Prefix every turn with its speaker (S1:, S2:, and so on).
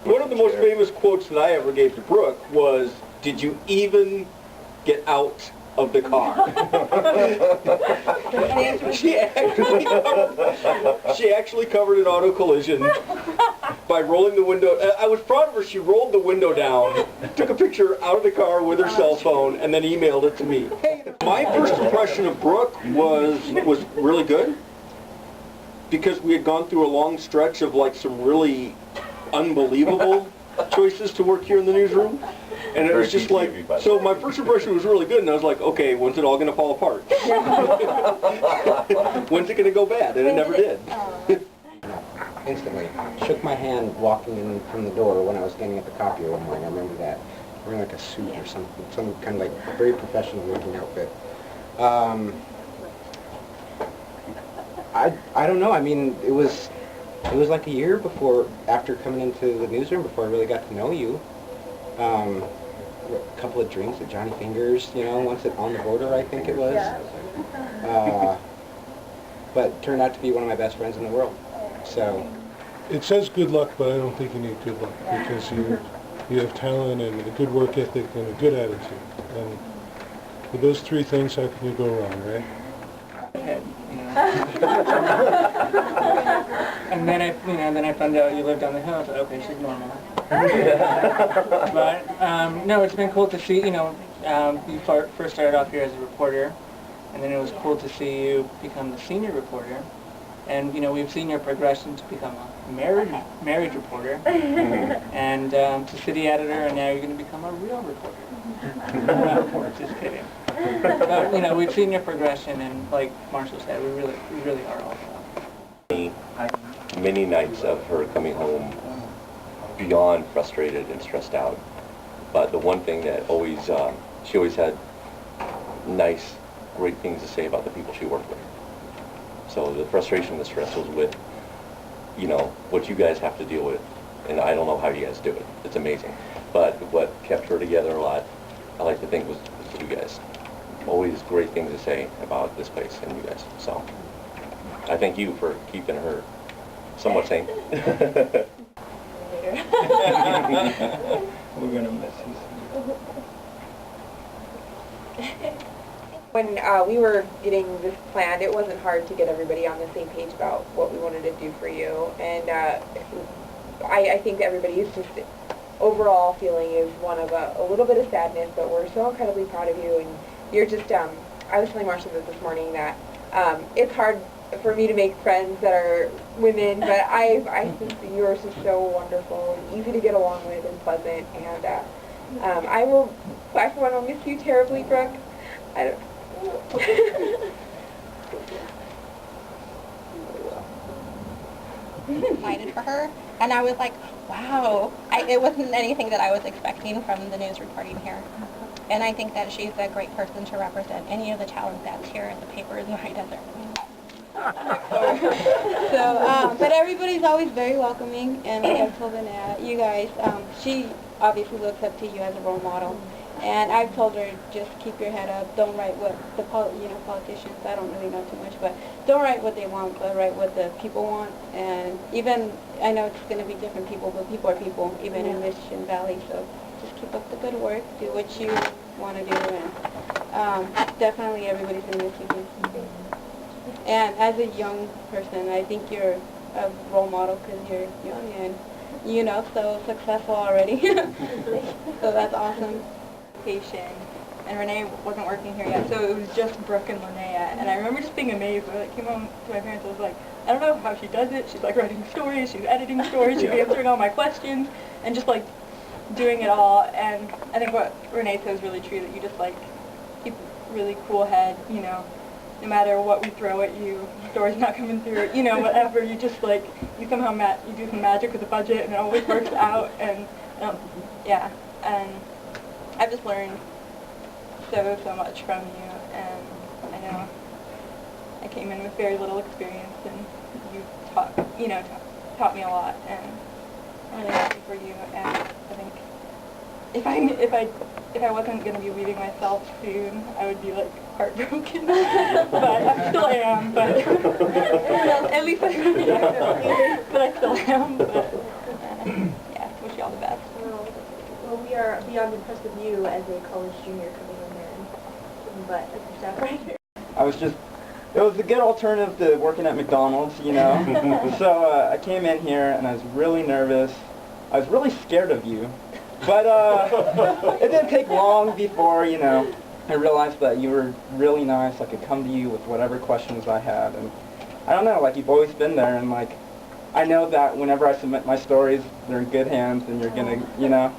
S1: One of the most famous quotes that I ever gave to Brooke was, "Did you even get out of the car?" she actually covered an auto collision by rolling the window. I was proud of her. She rolled the window down, took a picture out of the car with her cell phone, and then emailed it to me. My first impression of Brooke was really good, because we had gone through a long stretch of like some really unbelievable choices to work here in the newsroom. And it was just like, so my first impression was really good, and I was like, okay, when's it all going to fall apart? When's it going to go bad? And it never did.
S2: Instantly. Shook my hand walking in from the door when I was standing at the copier one morning. I remember that. Wearing like a suit or something, some kind of like very professional looking outfit. I don't know. I mean, it was like a year after coming into the newsroom before I really got to know you. A couple of drinks at Johnny Fingers, you know, once at On the Border, I think it was. But it turned out to be one of my best friends in the world. So
S3: it says good luck, but I don't think you need good luck, because you have talent and a good work ethic and a good attitude. And with those three things, how can you go wrong, right?
S4: And then I found out you lived on the hill. I thought, okay, she's normal. But no, it's been cool to see. You first started off here as a reporter, and then it was cool to see you become the senior reporter. And we've seen your progression to become a married reporter, and to city editor, and now you're going to become a real reporter. Well, just kidding. But we've seen your progression, and like Marshall said, we really are all proud.
S1: Many nights of her coming home beyond frustrated and stressed out, but the one thing that she always had nice, great things to say about the people she worked with. So the frustration, the stress was with, what you guys have to deal with, and I don't know how you guys do it. It's amazing. But what kept her together a lot, I like to think, was you guys. Always great things to say about this place and you guys. So I thank you for keeping her somewhat sane.
S5: We're gonna miss you.
S6: When we were getting this planned, it wasn't hard to get everybody on the same page about what we wanted to do for you. And I think everybody's just overall feeling is one of a little bit of sadness, but we're so incredibly proud of you. And you're just, I was telling Marcia this morning that it's hard for me to make friends that are women, but I think that yours is so wonderful and easy to get along with and pleasant. And I for one, will miss you terribly, Brooke.
S7: Excited for her, and I was like, wow, it wasn't anything that I was expecting from the news reporting here. And I think that she's a great person to represent any of the talent that's here at the paper in the High Desert.
S8: But everybody's always very welcoming, and like I've told Annette, you guys, she obviously looks up to you as a role model. And I've told her, just keep your head up. Don't write what the politicians, I don't really know too much, but don't write what they want, but write what the people want. And even, I know it's going to be different people, but people are people, even in Mission Valley. So just keep up the good work, do what you want to do, and definitely everybody's going to miss you. And as a young person, I think you're a role model because you're young and, so successful already. So that's awesome.
S9: And Renee wasn't working here yet, so it was just Brooke and Linnea. And I remember just being amazed when I came home to my parents. I was like, I don't know how she does it. She's like writing stories, she's editing stories, she's answering all my questions, and just like doing it all. And I think what Renee said is really true, that you just like keep a really cool head, no matter what we throw at you, stories not coming through, whatever, you just like, you somehow you do some magic with the budget and it always works out. And yeah, and I've just learned so much from you, and I know I came in with very little experience, and you taught me a lot, and I'm really happy for you. And I think if I wasn't going to be leaving myself soon, I would be like heartbroken. But I still am. But at least but I still am. But yeah, wish you impressed with you as a college junior coming in there and kicking butt as a staff writer.
S5: It was a good alternative to working at McDonald's, you know. So I came in here and I was really nervous. I was really scared of you. But it didn't take long before, you know, I realized that you were really nice. I could come to you with whatever questions I had. And I don't know, like, you've always been there. And, like, I know that whenever I submit my stories, they're in good hands and you're going to, you know,